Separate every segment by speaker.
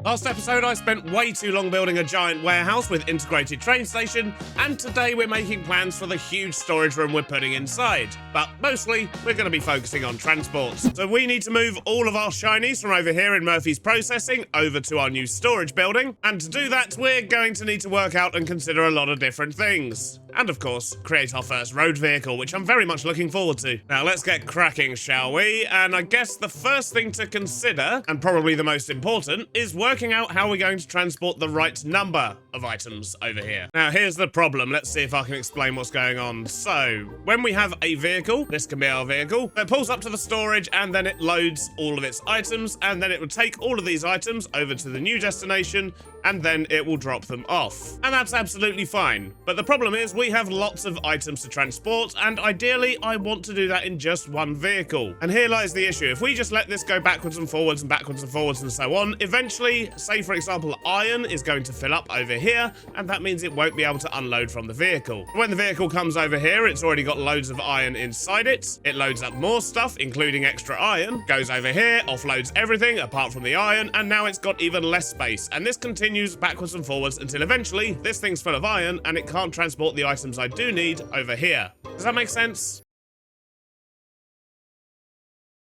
Speaker 1: Last episode, I spent way too long building a giant warehouse with integrated train station, and today we're making plans for the huge storage room we're putting inside. But mostly, we're going to be focusing on transport. So we need to move all of our shinies from over here in Murphy's Processing over to our new storage building, and to do that, we're going to need to work out and consider a lot of different things. And of course, create our first road vehicle, which I'm very much looking forward to. Now let's get cracking, shall we? And I guess the first thing to consider, and probably the most important, is working out how we're going to transport the right number of items over here. Now here's the problem. Let's see if I can explain what's going on. So, when we have a vehicle, this can be our vehicle, it pulls up to the storage and then it loads all of its items, and then it will take all of these items over to the new destination, and then it will drop them off. And that's absolutely fine. But the problem is we have lots of items to transport, and ideally I want to do that in just one vehicle. And here lies the issue. If we just let this go backwards and forwards and backwards and forwards and so on, eventually, say for example, iron is going to fill up over here, and that means it won't be able to unload from the vehicle. When the vehicle comes over here, it's already got loads of iron inside it. It loads up more stuff, including extra iron, goes over here, offloads everything apart from the iron, and now it's got even less space. And this continues backwards and forwards until eventually this thing's full of iron and it can't transport the items I do need over here. Does that make sense?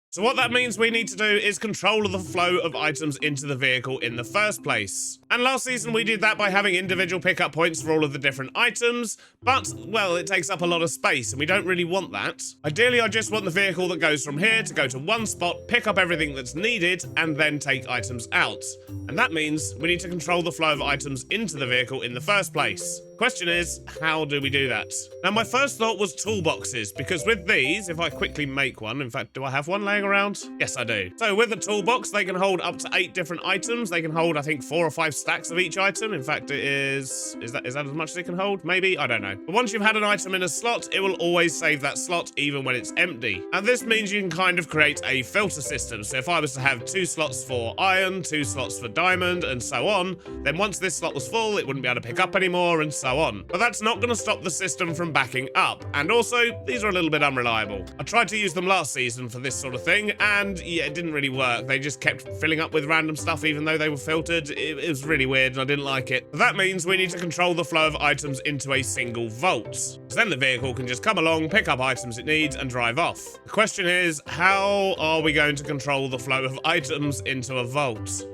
Speaker 1: So what that means we need to do is control the flow of items into the vehicle in the first place. And last season we did that by having individual pickup points for all of the different items, but, well, it takes up a lot of space and we don't really want that. Ideally, I just want the vehicle that goes from here to go to one spot, pick up everything that's needed, and then take items out. And that means we need to control the flow of items into the vehicle in the first place. Question is, how do we do that? Now, my first thought was toolboxes, because with these, if I quickly make one, in fact, do I have one laying around? Yes, I do. So with the toolbox, they can hold up to 8 different items. They can hold, I think, 4 or 5 stacks of each item. In fact, it is that as much as it can hold? Maybe? I don't know. But once you've had an item in a slot, it will always save that slot even when it's empty. And this means you can kind of create a filter system. So if I was to have 2 slots for iron, 2 slots for diamond, and so on, then once this slot was full, it wouldn't be able to pick up anymore, and so on. But that's not going to stop the system from backing up. And also, these are a little bit unreliable. I tried to use them last season for this sort of thing, and yeah, it didn't really work. They just kept filling up with random stuff even though they were filtered. It was really weird and I didn't like it. But that means we need to control the flow of items into a single vault. So then the vehicle can just come along, pick up items it needs, and drive off. The question is, how are we going to control the flow of items into a vault?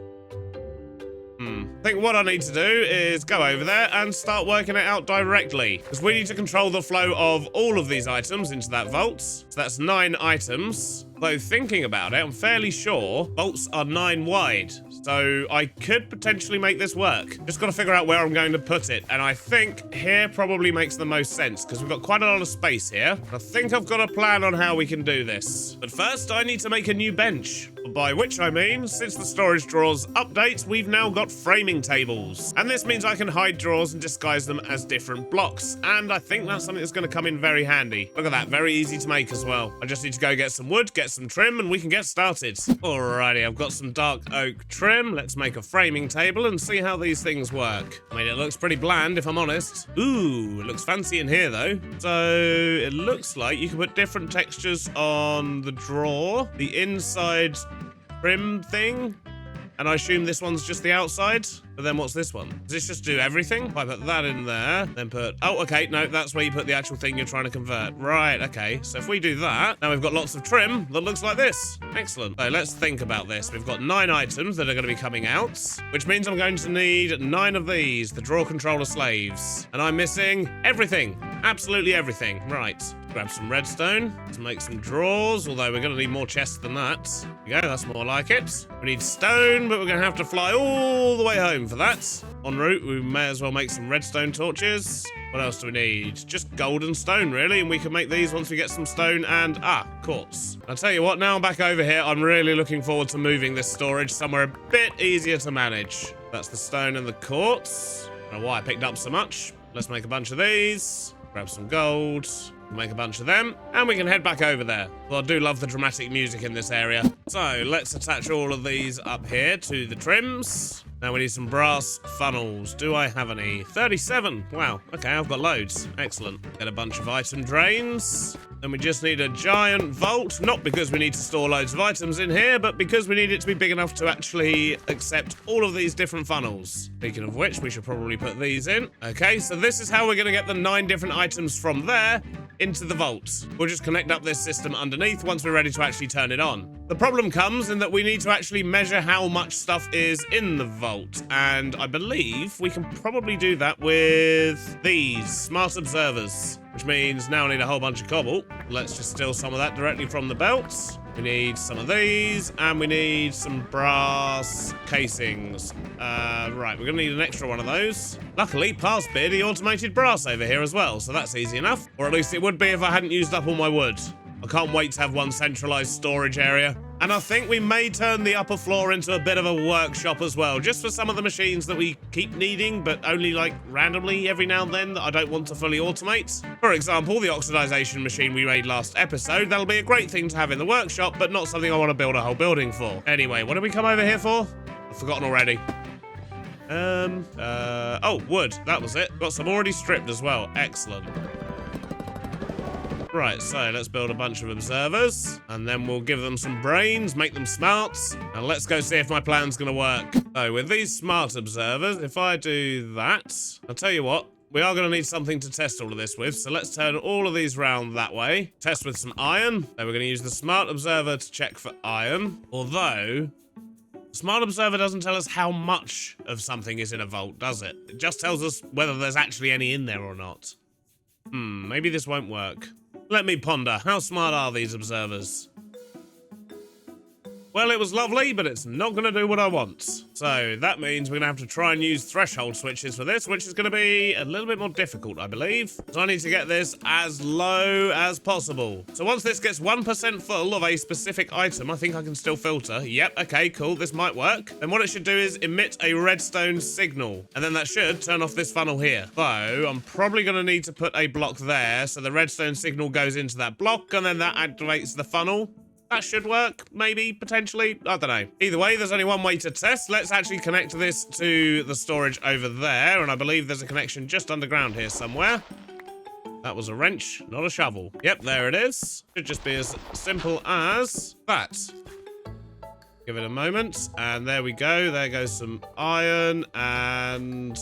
Speaker 1: I think what I need to do is go over there and start working it out directly, because we need to control the flow of all of these items into that vault. So that's 9 items. Though thinking about it, I'm fairly sure vaults are 9 wide, so I could potentially make this work. Just got to figure out where I'm going to put it, and I think here probably makes the most sense, because we've got quite a lot of space here. I think I've got a plan on how we can do this. But first, I need to make a new bench, by which I mean, since the storage drawers update, we've now got framing tables. And this means I can hide drawers and disguise them as different blocks, and I think that's something that's going to come in very handy. Look at that, very easy to make as well. I just need to go get some wood, get some trim, and we can get started. Alrighty, I've got some dark oak trim. Let's make a framing table and see how these things work. I mean, it looks pretty bland if I'm honest. Ooh, it looks fancy in here though. So it looks like you can put different textures on the drawer, the inside trim thing, and I assume this one's just the outside. But then what's this one? Does this just do everything? If I put that in there, then put... Oh, okay, no, that's where you put the actual thing you're trying to convert. Right, okay. So if we do that, now we've got lots of trim that looks like this. Excellent. So let's think about this. We've got 9 items that are going to be coming out, which means I'm going to need 9 of these, the drawer controller slaves. And I'm missing everything. Absolutely everything. Right. Grab some redstone to make some drawers, although we're going to need more chests than that. There we go, that's more like it. We need stone, but we're going to have to fly all the way home for that. En route, we may as well make some redstone torches. What else do we need? Just gold and stone, really, and we can make these once we get some stone and, quartz. I'll tell you what, now I'm back over here, I'm really looking forward to moving this storage somewhere a bit easier to manage. That's the stone and the quartz. I don't know why I picked up so much. Let's make a bunch of these. Grab some gold. Make a bunch of them, and we can head back over there. Well, I do love the dramatic music in this area. So, let's attach all of these up here to the trims. Now we need some brass funnels. Do I have any? 37. Wow. Okay, I've got loads. Excellent. Get a bunch of item drains. And we just need a giant vault, not because we need to store loads of items in here, but because we need it to be big enough to actually accept all of these different funnels. Speaking of which, we should probably put these in. Okay, so this is how we're going to get the 9 different items from there into the vault. We'll just connect up this system underneath once we're ready to actually turn it on. The problem comes in that we need to actually measure how much stuff is in the vault, and I believe we can probably do that with these smart observers, which means now I need a whole bunch of cobble. Let's just steal some of that directly from the belts. We need some of these, and we need some brass casings. Right, we're gonna need an extra one of those. Luckily, past Beardy automated brass over here as well, so that's easy enough. Or at least it would be if I hadn't used up all my wood. I can't wait to have one centralized storage area. And I think we may turn the upper floor into a bit of a workshop as well, just for some of the machines that we keep needing, but only like randomly every now and then that I don't want to fully automate. For example, the oxidization machine we made last episode, that'll be a great thing to have in the workshop, but not something I want to build a whole building for. Anyway, what did we come over here for? I've forgotten already. Oh, wood, that was it. Got some already stripped as well, excellent. Right, so let's build a bunch of observers, and then we'll give them some brains, make them smarts, and let's go see if my plan's gonna work. So with these smart observers, if I do that, I'll tell you what, we are gonna need something to test all of this with, so let's turn all of these round that way. Test with some iron. So we're gonna use the smart observer to check for iron, although the smart observer doesn't tell us how much of something is in a vault, does it? It just tells us whether there's actually any in there or not. Maybe this won't work. Let me ponder. How smart are these observers? Well, it was lovely, but it's not going to do what I want. So that means we're going to have to try and use threshold switches for this, which is going to be a little bit more difficult, I believe. So I need to get this as low as possible. So once this gets 1% full of a specific item, I think I can still filter. Yep, okay, cool, this might work. Then what it should do is emit a redstone signal. And then that should turn off this funnel here. So I'm probably going to need to put a block there, so the redstone signal goes into that block, and then that activates the funnel. That should work, maybe, potentially, I don't know. Either way, there's only one way to test. Let's actually connect this to the storage over there, and I believe there's a connection just underground here somewhere. That was a wrench, not a shovel. Yep, there it is. Should just be as simple as that. Give it a moment, and there we go. There goes some iron, and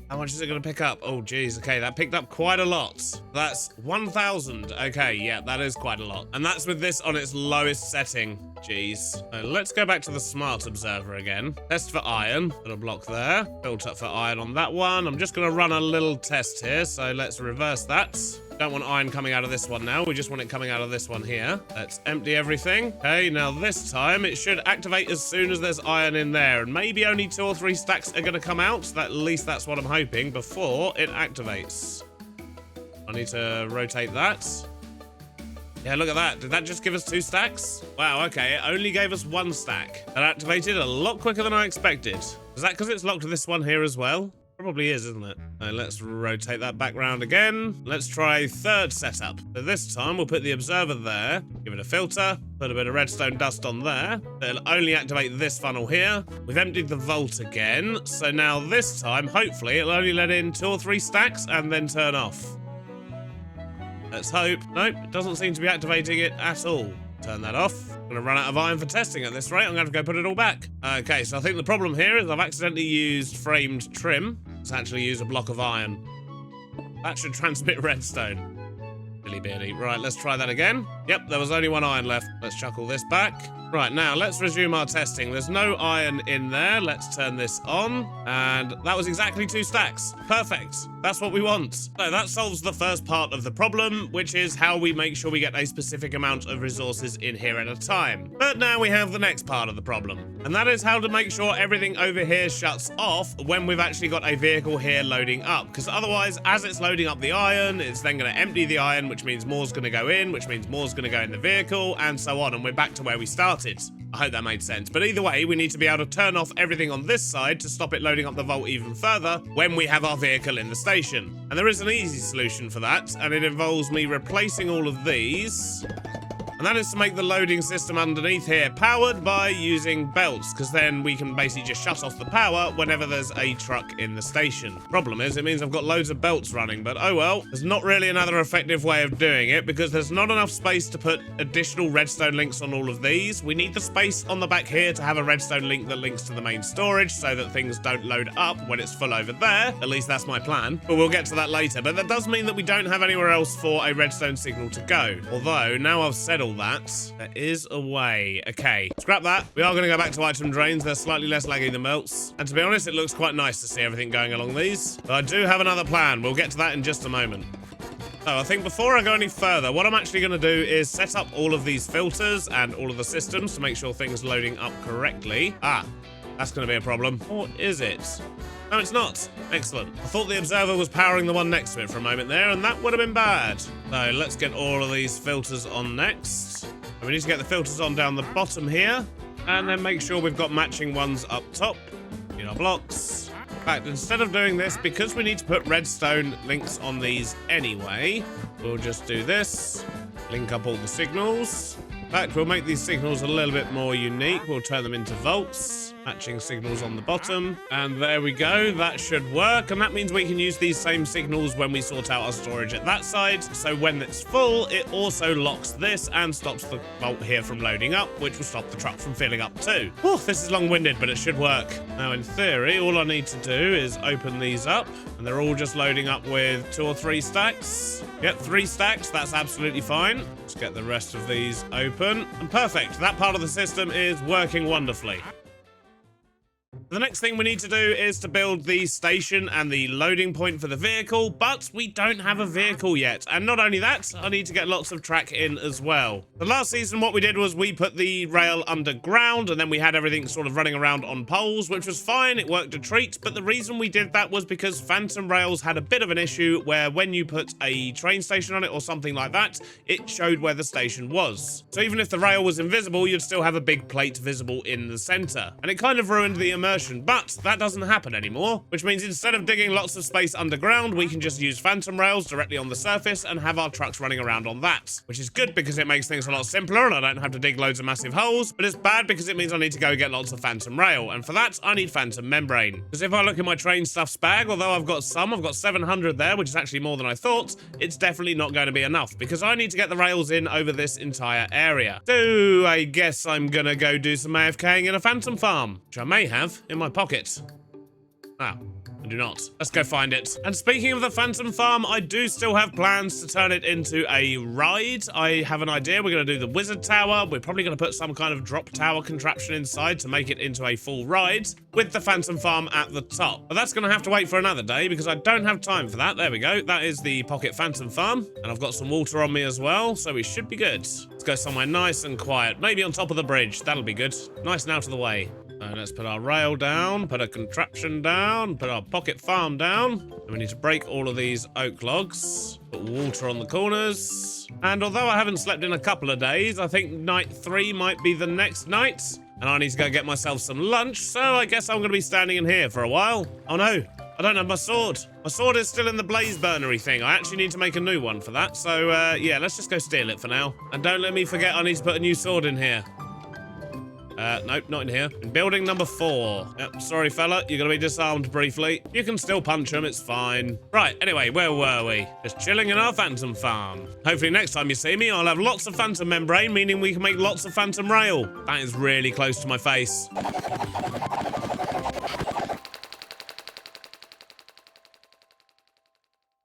Speaker 1: how much is it going to pick up? Oh, geez. Okay, that picked up quite a lot. That's 1,000. Okay, yeah, that is quite a lot. And that's with this on its lowest setting. Jeez. So let's go back to the smart observer again. Test for iron. Put a block there. Built up for iron on that one. I'm just going to run a little test here. So let's reverse that. Don't want iron coming out of this one now. We just want it coming out of this one here. Let's empty everything. Okay, now this time it should activate as soon as there's iron in there. And maybe only 2 or 3 stacks are going to come out. At least that's what I'm hoping before it activates. I need to rotate that. Yeah, look at that. Did that just give us 2 stacks? Wow, okay. It only gave us 1 stack. That activated a lot quicker than I expected. Is that because it's locked to this one here as well? Probably is, isn't it? Let's rotate that back round again. Let's try a 3rd setup. So this time we'll put the observer there, give it a filter, put a bit of redstone dust on there. It'll only activate this funnel here. We've emptied the vault again. So now this time, hopefully, it'll only let in 2 or 3 stacks and then turn off. Let's hope. Nope, it doesn't seem to be activating it at all. Turn that off. I'm gonna run out of iron for testing at this rate. I'm gonna have to go put it all back. Okay, so I think the problem here is I've accidentally used framed trim. Let's actually use a block of iron. That should transmit redstone. Billy Beardy. Right, let's try that again. Yep, there was only 1 iron left. Let's chuck all this back. Right, now let's resume our testing. There's no iron in there. Let's turn this on. And that was exactly 2 stacks. Perfect. That's what we want. So that solves the first part of the problem, which is how we make sure we get a specific amount of resources in here at a time. But now we have the next part of the problem. And that is how to make sure everything over here shuts off when we've actually got a vehicle here loading up. Because otherwise, as it's loading up the iron, it's then going to empty the iron, which means more's going to go in, which means more's going to go in the vehicle, and so on. And we're back to where we started. I hope that made sense. But either way, we need to be able to turn off everything on this side to stop it loading up the vault even further when we have our vehicle in the station. And there is an easy solution for that, and it involves me replacing all of these. And And that is to make the loading system underneath here powered by using belts, because then we can basically just shut off the power whenever there's a truck in the station. Problem is, it means I've got loads of belts running, but oh well. There's not really another effective way of doing it, because there's not enough space to put additional redstone links on all of these. We need the space on the back here to have a redstone link that links to the main storage so that things don't load up when it's full over there. At least that's my plan, but we'll get to that later. But that does mean that we don't have anywhere else for a redstone signal to go. Although, now I've said all that, there is a way. Okay, scrap that. We are going to go back to item drains. They're slightly less laggy than melts. And to be honest, it looks quite nice to see everything going along these. But I do have another plan. We'll get to that in just a moment. So I think before I go any further, what I'm actually going to do is set up all of these filters and all of the systems to make sure things are loading up correctly. Ah, that's going to be a problem. Or is it? No, it's not. Excellent. I thought the observer was powering the one next to it for a moment there, and that would have been bad. So let's get all of these filters on next. And we need to get the filters on down the bottom here, and then make sure we've got matching ones up top in our blocks. In fact, instead of doing this, because we need to put redstone links on these anyway, we'll just do this. Link up all the signals. In fact, we'll make these signals a little bit more unique. We'll turn them into volts. Matching signals on the bottom. And there we go. That should work. And that means we can use these same signals when we sort out our storage at that side. So when it's full, it also locks this and stops the vault here from loading up, which will stop the truck from filling up too. Whew, this is long-winded, but it should work. Now, in theory, all I need to do is open these up. And they're all just loading up with 2 or 3 stacks. Yep, 3 stacks. That's absolutely fine. Let's get the rest of these open. And perfect. That part of the system is working wonderfully. The next thing we need to do is to build the station and the loading point for the vehicle, but we don't have a vehicle yet. And not only that, I need to get lots of track in as well. The last season, what we did was we put the rail underground, and then we had everything sort of running around on poles, which was fine. It worked a treat, but the reason we did that was because Phantom Rails had a bit of an issue where when you put a train station on it or something like that, it showed where the station was. So even if the rail was invisible, you'd still have a big plate visible in the center. And it kind of ruined the immersion. But that doesn't happen anymore, which means instead of digging lots of space underground, we can just use phantom rails directly on the surface and have our trucks running around on that, which is good because it makes things a lot simpler and I don't have to dig loads of massive holes, but it's bad because it means I need to go get lots of phantom rail, and for that I need phantom membrane. Because if I look in my train stuffs bag, although I've got 700 there, which is actually more than I thought, it's definitely not going to be enough because I need to get the rails in over this entire area. So I guess I'm gonna go do some AFKing in a phantom farm, which I may have in my pocket. Ah, I do not. Let's go find it. And speaking of the Phantom Farm, I do still have plans to turn it into a ride. I have an idea. We're going to do the Wizard Tower. We're probably going to put some kind of drop tower contraption inside to make it into a full ride with the Phantom Farm at the top. But that's going to have to wait for another day because I don't have time for that. There we go. That is the Pocket Phantom Farm. And I've got some water on me as well, so we should be good. Let's go somewhere nice and quiet. Maybe on top of the bridge. That'll be good. Nice and out of the way. Let's put our rail down, put a contraption down, put our pocket farm down. And we need to break all of these oak logs. Put water on the corners. And although I haven't slept in a couple of days, I think night 3 might be the next night. And I need to go get myself some lunch, so I guess I'm going to be standing in here for a while. Oh no, I don't have my sword. My sword is still in the blaze burnery thing. I actually need to make a new one for that. So yeah, let's just go steal it for now. And don't let me forget I need to put a new sword in here. Nope, not in here. In building number 4. Yep, sorry fella, you're gonna be disarmed briefly. You can still punch him, it's fine. Right, anyway, where were we? Just chilling in our phantom farm. Hopefully next time you see me, I'll have lots of phantom membrane, meaning we can make lots of phantom rail. That is really close to my face.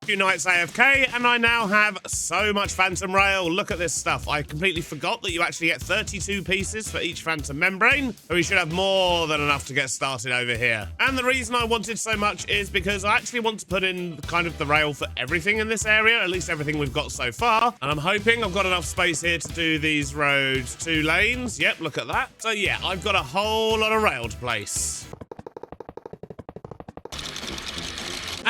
Speaker 1: Few nights AFK, and I now have so much phantom rail. Look at this stuff. I completely forgot that you actually get 32 pieces for each phantom membrane, so we should have more than enough to get started over here. And the reason I wanted so much is because I actually want to put in kind of the rail for everything in this area, at least everything we've got so far, and I'm hoping I've got enough space here to do these roads 2 lanes. Yep, look at that. So yeah, I've got a whole lot of rail to place.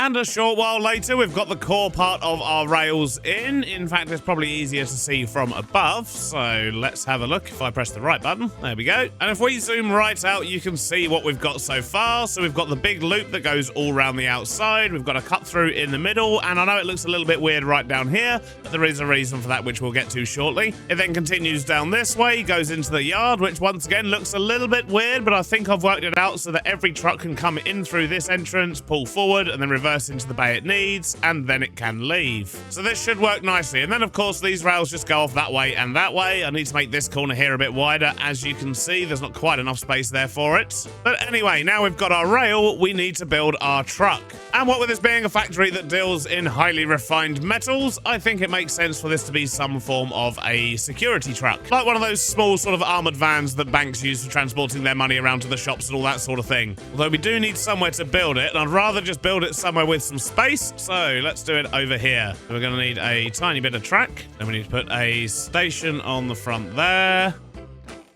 Speaker 1: And a short while later, we've got the core part of our rails in. In fact, it's probably easier to see from above. So let's have a look. If I press the right button, there we go. And if we zoom right out, you can see what we've got so far. So we've got the big loop that goes all around the outside. We've got a cut through in the middle. And I know it looks a little bit weird right down here, but there is a reason for that, which we'll get to shortly. It then continues down this way, goes into the yard, which once again looks a little bit weird, but I think I've worked it out so that every truck can come in through this entrance, pull forward, and then reverse into the bay it needs, and then it can leave. So this should work nicely. And then, of course, these rails just go off that way and that way. I need to make this corner here a bit wider. As you can see, there's not quite enough space there for it. But anyway, now we've got our rail, we need to build our truck. And what with this being a factory that deals in highly refined metals, I think it makes sense for this to be some form of a security truck. Like one of those small sort of armored vans that banks use for transporting their money around to the shops and all that sort of thing. Although we do need somewhere to build it, and I'd rather just build it somewhere with some space, so let's do it over here. So we're going to need a tiny bit of track, then we need to put a station on the front there.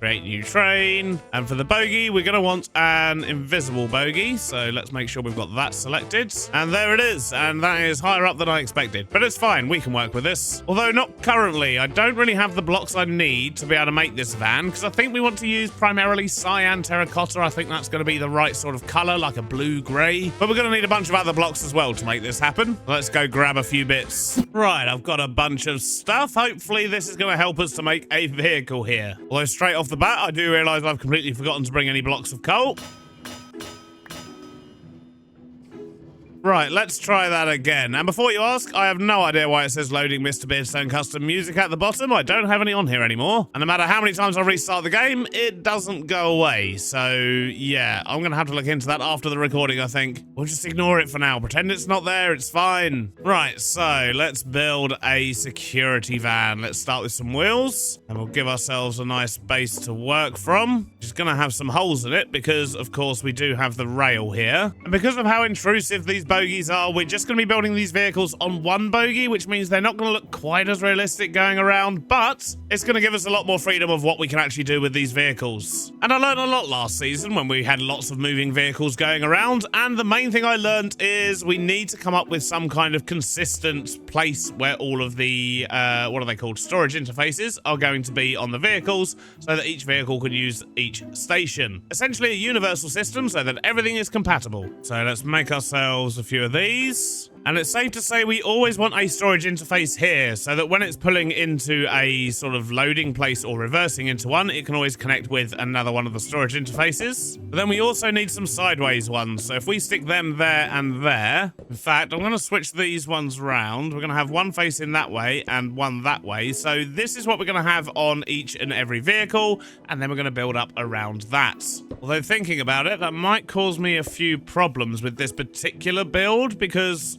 Speaker 1: Create new train. And for the bogie, we're going to want an invisible bogie. So let's make sure we've got that selected. And there it is. And that is higher up than I expected. But it's fine. We can work with this. Although not currently. I don't really have the blocks I need to be able to make this van, because I think we want to use primarily cyan terracotta. I think that's going to be the right sort of color, like a blue-gray. But we're going to need a bunch of other blocks as well to make this happen. Let's go grab a few bits. Right, I've got a bunch of stuff. Hopefully this is going to help us to make a vehicle here. Although straight off the bat, I do realise I've completely forgotten to bring any blocks of coal. Right, let's try that again. And before you ask, I have no idea why it says loading Mr. Beardstone custom music at the bottom. I don't have any on here anymore. And no matter how many times I restart the game, it doesn't go away. So, yeah, I'm going to have to look into that after the recording, I think. We'll just ignore it for now. Pretend it's not there. It's fine. Right, so let's build a security van. Let's start with some wheels. And we'll give ourselves a nice base to work from. Just going to have some holes in it because, of course, we do have the rail here. And because of how intrusive these bogies are, we're just going to be building these vehicles on one bogie, which means they're not going to look quite as realistic going around, but it's going to give us a lot more freedom of what we can actually do with these vehicles. And I learned a lot last season when we had lots of moving vehicles going around, and the main thing I learned is we need to come up with some kind of consistent place where all of the, what are they called, storage interfaces are going to be on the vehicles, so that each vehicle can use each station. Essentially a universal system so that everything is compatible. So let's make ourselves a few of these. And it's safe to say we always want a storage interface here so that when it's pulling into a sort of loading place or reversing into one, it can always connect with another one of the storage interfaces. But then we also need some sideways ones. So if we stick them there and there, in fact, I'm going to switch these ones round. We're going to have one facing that way and one that way. So this is what we're going to have on each and every vehicle. And then we're going to build up around that. Although thinking about it, that might cause me a few problems with this particular build because...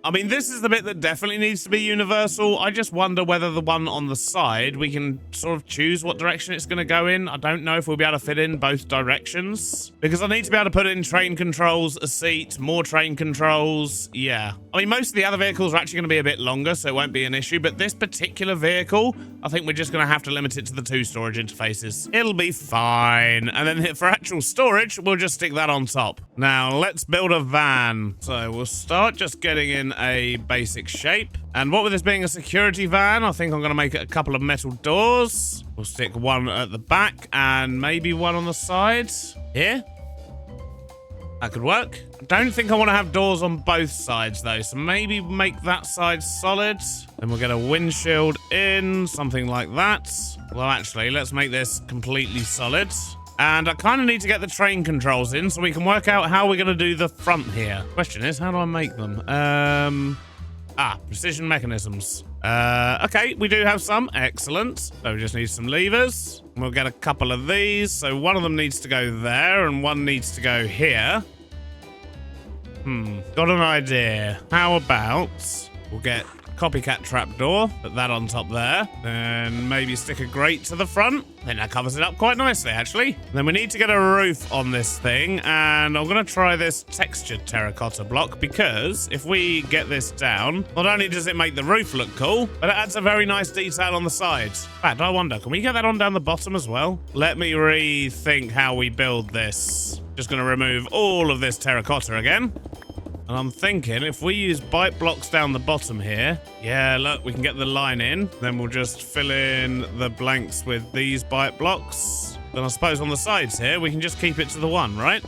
Speaker 1: I mean, this is the bit that definitely needs to be universal. I just wonder whether the one on the side, we can sort of choose what direction it's going to go in. I don't know if we'll be able to fit in both directions. Because I need to be able to put in train controls, a seat, more train controls. Yeah. I mean, most of the other vehicles are actually going to be a bit longer, so it won't be an issue. But this particular vehicle, I think we're just going to have to limit it to the 2 storage interfaces. It'll be fine. And then for actual storage, we'll just stick that on top. Now, let's build a van. So we'll start just getting in a basic shape. And what with this being a security van, I think I'm going to make it a couple of metal doors. We'll stick one at the back and maybe one on the side. Here. That could work. I don't think I want to have doors on both sides though, so maybe make that side solid. Then we'll get a windshield in, something like that. Well, actually, let's make this completely solid. And I kind of need to get the train controls in so we can work out how we're going to do the front here. Question is, how do I make them? Precision mechanisms. Okay, we do have some. Excellent. So we just need some levers. We'll get a couple of these. So one of them needs to go there and one needs to go here. Got an idea. How about we'll get copycat trapdoor, put that on top there, and maybe stick a grate to the front. Then that covers it up quite nicely, actually. Then we need to get a roof on this thing, and I'm going to try this textured terracotta block, because if we get this down, not only does it make the roof look cool, but it adds a very nice detail on the sides. In fact, I wonder, can we get that on down the bottom as well? Let me rethink how we build this. Just going to remove all of this terracotta again. And I'm thinking if we use bite blocks down the bottom here, yeah, look, we can get the line in. Then we'll just fill in the blanks with these bite blocks. Then I suppose on the sides here, we can just keep it to the 1, right?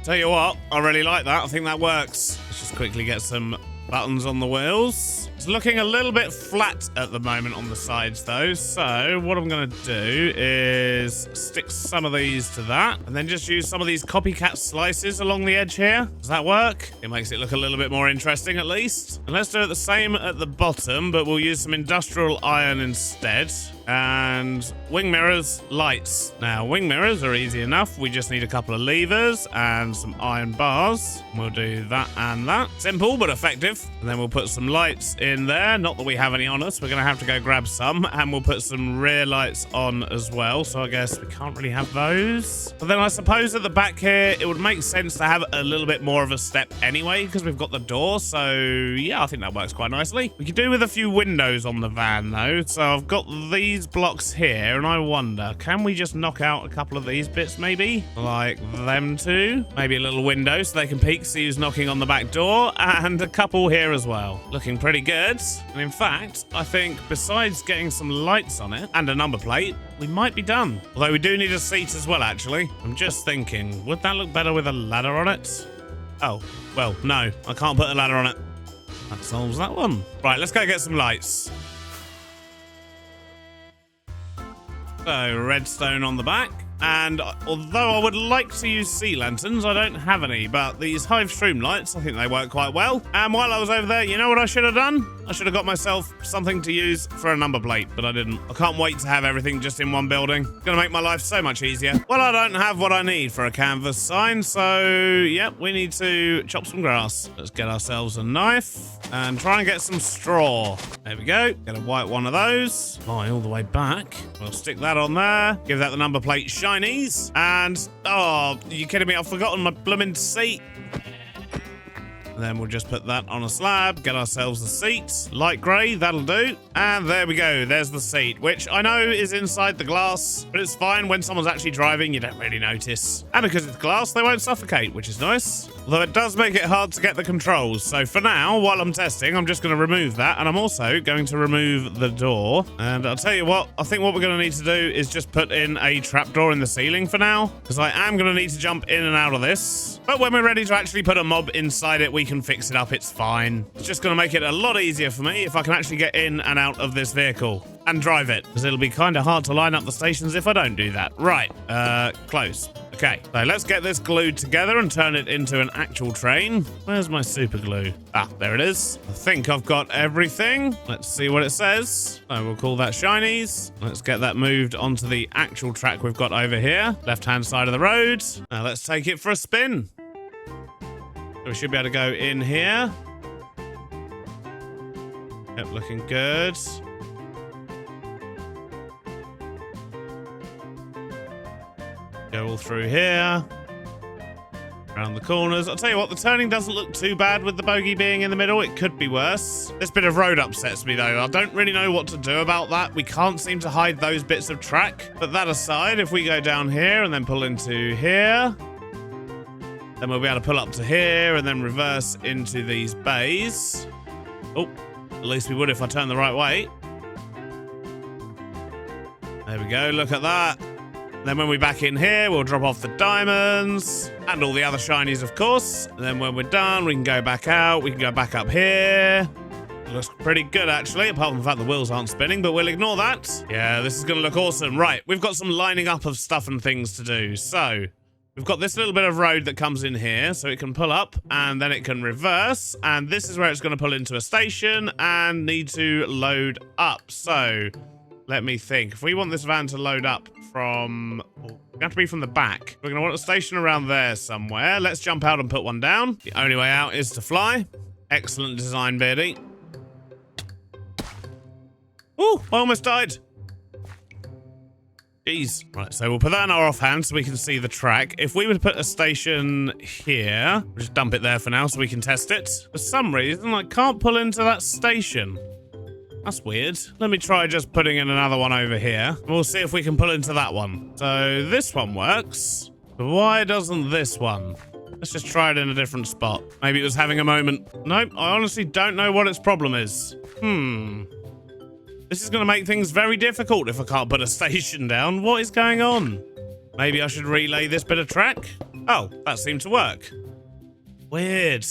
Speaker 1: Tell you what, I really like that. I think that works. Let's just quickly get some buttons on the wheels. It's looking a little bit flat at the moment on the sides though, so what I'm going to do is stick some of these to that and then just use some of these copycat slices along the edge here. Does that work? It makes it look a little bit more interesting at least. And let's do it the same at the bottom, but we'll use some industrial iron instead. And wing mirrors, lights. Now, wing mirrors are easy enough. We just need a couple of levers and some iron bars. We'll do that and that. Simple, but effective. And then we'll put some lights in there. Not that we have any on us. We're going to have to go grab some. And we'll put some rear lights on as well. So I guess we can't really have those. But then I suppose at the back here, it would make sense to have a little bit more of a step anyway, because we've got the door. So yeah, I think that works quite nicely. We could do with a few windows on the van though. So I've got these blocks here, and I wonder, can we just knock out a couple of these bits maybe? Like them two? Maybe a little window so they can peek, see who's knocking on the back door, and a couple here as well. Looking pretty good. And in fact, I think besides getting some lights on it and a number plate, we might be done. Although we do need a seat as well, actually. I'm just thinking, would that look better with a ladder on it? Oh, well, no, I can't put a ladder on it. That solves that one. Right, let's go get some lights. So, redstone on the back. And although I would like to use sea lanterns, I don't have any. But these hive shroom lights, I think they work quite well. And while I was over there, you know what I should have done? I should have got myself something to use for a number plate, but I didn't. I can't wait to have everything just in one building. It's gonna make my life so much easier. Well, I don't have what I need for a canvas sign, so yep, we need to chop some grass. Let's get ourselves a knife and try and get some straw. There we go. Get a white one of those. Fly all the way back. We'll stick that on there. Give that the number plate shinies. And, oh, are you kidding me? I've forgotten my blooming seat. Then we'll just put that on a slab, get ourselves a seat, light grey, that'll do. And there we go, there's the seat, which I know is inside the glass, but it's fine. When someone's actually driving, you don't really notice. And because it's glass, they won't suffocate, which is nice. Although it does make it hard to get the controls. So for now, while I'm testing, I'm just going to remove that. And I'm also going to remove the door. And I'll tell you what, I think what we're going to need to do is just put in a trapdoor in the ceiling for now, because I am going to need to jump in and out of this. But when we're ready to actually put a mob inside it, we can fix it up. It's fine. It's just going to make it a lot easier for me if I can actually get in and out of this vehicle and drive it, because it'll be kind of hard to line up the stations if I don't do that. Right, close. Okay, so let's get this glued together and turn it into an actual train. Where's my super glue? Ah, there it is. I think I've got everything. Let's see what it says. So we'll call that shinies. Let's get that moved onto the actual track we've got over here. Left-hand side of the road. Now let's take it for a spin. We should be able to go in here. Yep, looking good. Go all through here. Around the corners. I'll tell you what, the turning doesn't look too bad with the bogey being in the middle. It could be worse. This bit of road upsets me though. I don't really know what to do about that. We can't seem to hide those bits of track. But that aside, if we go down here and then pull into here, then we'll be able to pull up to here and then reverse into these bays. Oh, at least we would if I turn the right way. There we go, look at that. Then when we're back in here, we'll drop off the diamonds and all the other shinies, of course. And then when we're done, we can go back out. We can go back up here. It looks pretty good, actually, apart from the fact the wheels aren't spinning, but we'll ignore that. Yeah, this is going to look awesome. Right, we've got some lining up of stuff and things to do. So we've got this little bit of road that comes in here, so it can pull up and then it can reverse. And this is where it's going to pull into a station and need to load up. So let me think. If we want this van to load up from, we have to be from the back. We're going to want a station around there somewhere. Let's jump out and put one down. The only way out is to fly. Excellent design, Beardy. Ooh, I almost died. Jeez. Right, so we'll put that in our offhand so we can see the track. If we were to put a station here, we'll just dump it there for now so we can test it. For some reason, I can't pull into that station. That's weird. Let me try just putting in another one over here. We'll see if we can pull into that one. So this one works. But why doesn't this one? Let's just try it in a different spot. Maybe it was having a moment. Nope, I honestly don't know what its problem is. This is going to make things very difficult if I can't put a station down. What is going on? Maybe I should relay this bit of track? Oh, that seemed to work. Weird.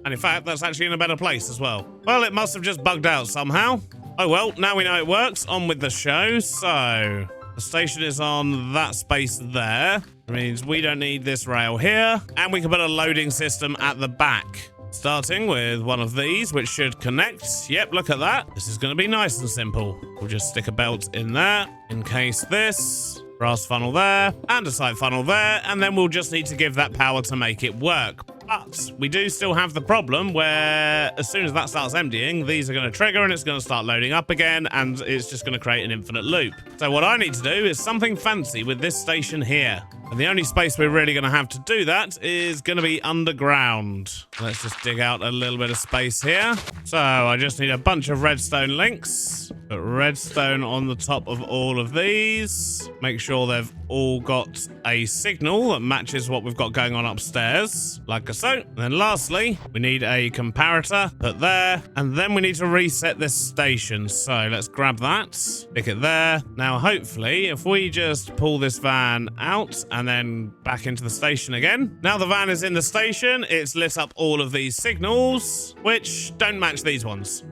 Speaker 1: And in fact, that's actually in a better place as well. Well, it must have just bugged out somehow. Oh well, now we know it works. On with the show. So, the station is on that space there. It means we don't need this rail here. And we can put a loading system at the back. Starting with one of these, which should connect. Yep, look at that. This is going to be nice and simple. We'll just stick a belt in there. Encase this. Brass funnel there. And a side funnel there. And then we'll just need to give that power to make it work. But we do still have the problem where as soon as that starts emptying, these are going to trigger and it's going to start loading up again, and it's just going to create an infinite loop. So what I need to do is something fancy with this station here. And the only space we're really going to have to do that is going to be underground. Let's just dig out a little bit of space here. So I just need a bunch of redstone links. Put redstone on the top of all of these. Make sure they've all got a signal that matches what we've got going on upstairs, like so. And then lastly, we need a comparator, put there, and then we need to reset this station. So let's grab that, stick it there. Now hopefully, if we just pull this van out and then back into the station again. Now the van is in the station, it's lit up all of these signals, which don't match these ones.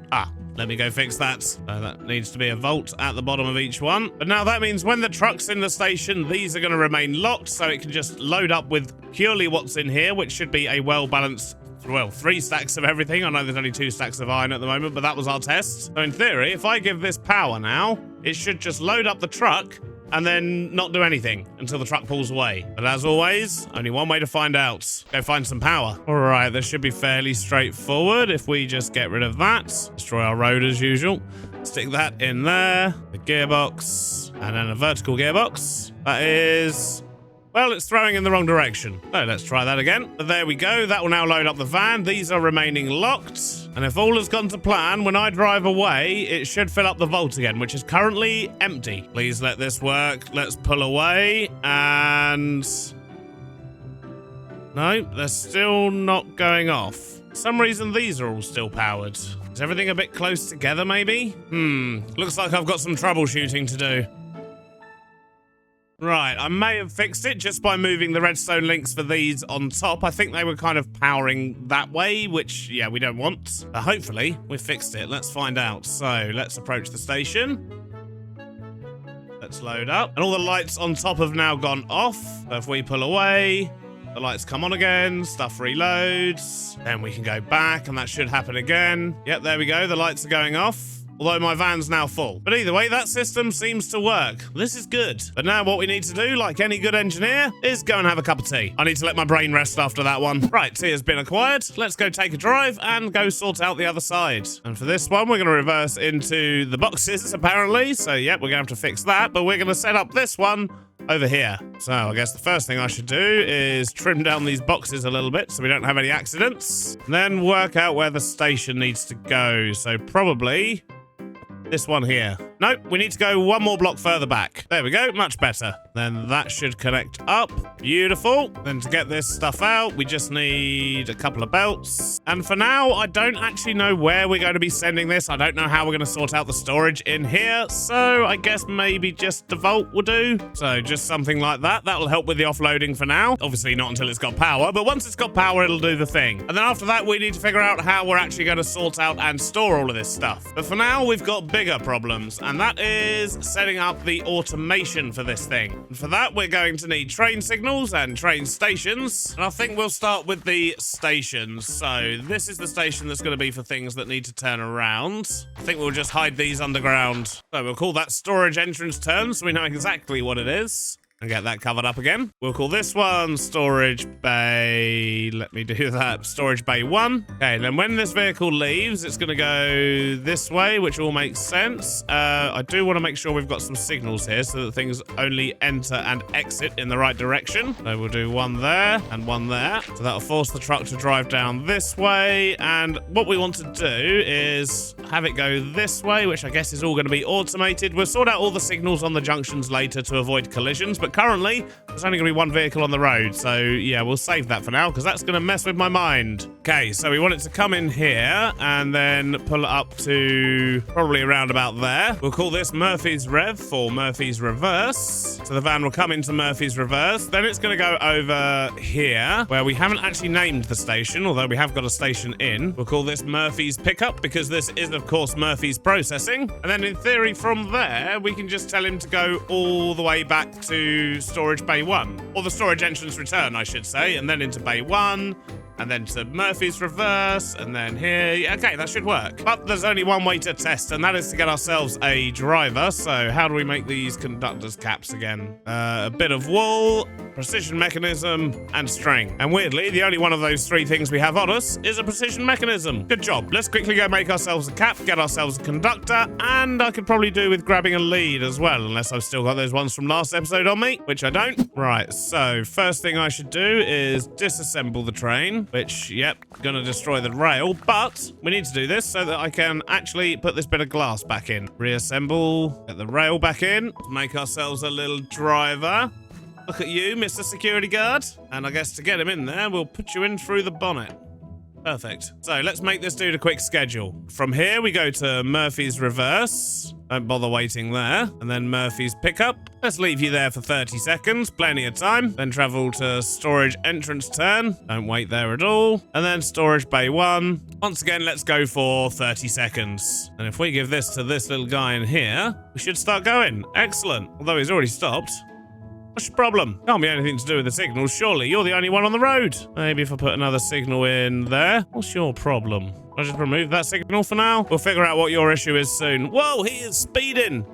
Speaker 1: Let me go fix that. That needs to be a volt at the bottom of each one. But now that means when the truck's in the station, these are going to remain locked, so it can just load up with purely what's in here, which should be a well-balanced, well, 3 stacks of everything. I know there's only 2 stacks of iron at the moment, but that was our test. So in theory, if I give this power now, it should just load up the truck and then not do anything until the truck pulls away. But as always, only one way to find out. Go find some power. All right, this should be fairly straightforward if we just get rid of that. Destroy our road as usual. Stick that in there. The gearbox. And then a vertical gearbox. That is... well, it's throwing in the wrong direction. So let's try that again. But there we go. That will now load up the van. These are remaining locked. And if all has gone to plan, when I drive away, it should fill up the vault again, which is currently empty. Please let this work. Let's pull away. And... no, they're still not going off. For some reason, these are all still powered. Is everything a bit close together, maybe? Looks like I've got some troubleshooting to do. Right, I may have fixed it just by moving the redstone links for these on top. I think they were kind of powering that way, which, yeah, we don't want. But hopefully, we fixed it. Let's find out. So, let's approach the station. Let's load up. And all the lights on top have now gone off. So if we pull away, the lights come on again, stuff reloads. Then we can go back, and that should happen again. Yep, there we go. The lights are going off. Although my van's now full. But either way, that system seems to work. This is good. But now what we need to do, like any good engineer, is go and have a cup of tea. I need to let my brain rest after that one. Right, tea has been acquired. Let's go take a drive and go sort out the other side. And for this one, we're going to reverse into the boxes, apparently. So, yep, we're going to have to fix that. But we're going to set up this one over here. So I guess the first thing I should do is trim down these boxes a little bit so we don't have any accidents. And then work out where the station needs to go. So probably... this one here. Nope, we need to go one more block further back. There we go, much better. Then that should connect up. Beautiful. Then to get this stuff out, we just need a couple of belts. And for now, I don't actually know where we're going to be sending this. I don't know how we're going to sort out the storage in here. So I guess maybe just the vault will do. So just something like that. That'll help with the offloading for now. Obviously not until it's got power, but once it's got power, it'll do the thing. And then after that, we need to figure out how we're actually going to sort out and store all of this stuff. But for now, we've got bigger problems. And that is setting up the automation for this thing. And for that, we're going to need train signals and train stations. And I think we'll start with the stations. So this is the station that's going to be for things that need to turn around. I think we'll just hide these underground. So we'll call that storage entrance turn so we know exactly what it is. And get that covered up again. We'll call this one storage bay. Let me do that. Storage bay 1. Okay, then when this vehicle leaves, it's going to go this way, which all makes sense. I do want to make sure we've got some signals here so that things only enter and exit in the right direction. So we'll do one there and one there. So that'll force the truck to drive down this way. And what we want to do is have it go this way, which I guess is all going to be automated. We'll sort out all the signals on the junctions later to avoid collisions. But currently, There's only going to be one vehicle on the road. So yeah, we'll save that for now because that's going to mess with my mind. Okay, so we want it to come in here and then pull it up to probably around about there. We'll call this Murphy's Rev for Murphy's Reverse. So the van will come into Murphy's Reverse. Then it's going to go over here where we haven't actually named the station, although we have got a station in. We'll call this Murphy's Pickup because this is, of course, Murphy's Processing. And then in theory from there, we can just tell him to go all the way back to Storage Bay 1. Or the Storage Entrance Return, I should say. And then into Bay 1. And then to Murphy's Reverse, and then here. Yeah, okay, that should work. But there's only one way to test, and that is to get ourselves a driver. So how do we make these conductor's caps again? A bit of wool, precision mechanism, and string. And weirdly, the only one of those three things we have on us is a precision mechanism. Good job. Let's quickly go make ourselves a cap, get ourselves a conductor, and I could probably do with grabbing a lead as well, unless I've still got those ones from last episode on me, which I don't. Right, so first thing I should do is disassemble the train. Which, yep, gonna destroy the rail, but we need to do this so that I can actually put this bit of glass back in. Reassemble, get the rail back in, make ourselves a little driver. Look at you, Mr. Security Guard. And I guess to get him in there, we'll put you in through the bonnet. Perfect. So let's make this dude a quick schedule. From here, we go to Murphy's Reverse. Don't bother waiting there. And then Murphy's Pickup. Let's leave you there for 30 seconds. Plenty of time. Then travel to Storage Entrance Turn. Don't wait there at all. And then Storage Bay 1. Once again, let's go for 30 seconds. And if we give this to this little guy in here, we should start going. Excellent. Although he's already stopped. What's your problem? Can't be anything to do with the signals, surely. You're the only one on the road. Maybe if I put another signal in there. What's your problem? I'll just remove that signal for now. We'll figure out what your issue is soon. Whoa, he is speeding.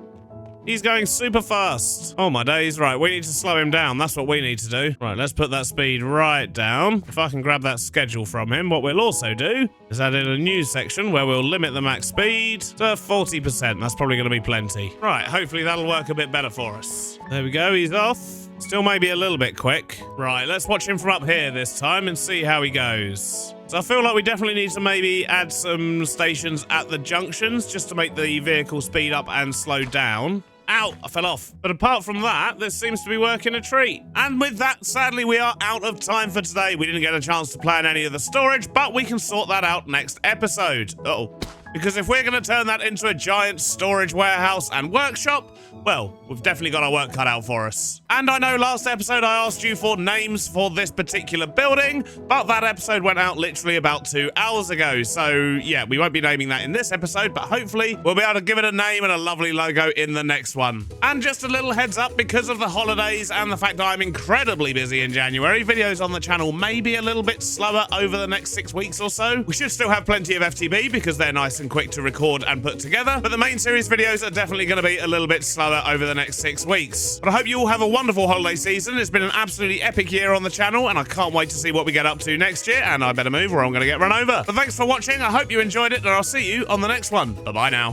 Speaker 1: He's going super fast. Oh my days. Right, we need to slow him down. That's what we need to do. Right, let's put that speed right down. If I can grab that schedule from him, what we'll also do is add in a new section where we'll limit the max speed to 40%. That's probably going to be plenty. Right, hopefully that'll work a bit better for us. There we go, he's off. Still maybe a little bit quick. Right, let's watch him from up here this time and see how he goes. So I feel like we definitely need to maybe add some stations at the junctions just to make the vehicle speed up and slow down. Ow, I fell off. But apart from that, this seems to be working a treat. And with that, sadly, we are out of time for today. We didn't get a chance to plan any of the storage, but we can sort that out next episode. Uh-oh. Because if we're going to turn that into a giant storage warehouse and workshop, well, we've definitely got our work cut out for us. And I know last episode I asked you for names for this particular building, but that episode went out literally about 2 hours ago. So yeah, we won't be naming that in this episode, but hopefully we'll be able to give it a name and a lovely logo in the next one. And just a little heads up, because of the holidays and the fact that I'm incredibly busy in January, videos on the channel may be a little bit slower over the next 6 weeks or so. We should still have plenty of FTB because they're nice and quick to record and put together, but the main series videos are definitely going to be a little bit slower over the next 6 weeks. But I hope you all have a wonderful holiday season. It's been an absolutely epic year on the channel, and I can't wait to see what we get up to next year, and I better move or I'm going to get run over. But thanks for watching. I hope you enjoyed it, and I'll see you on the next one. Bye-bye now.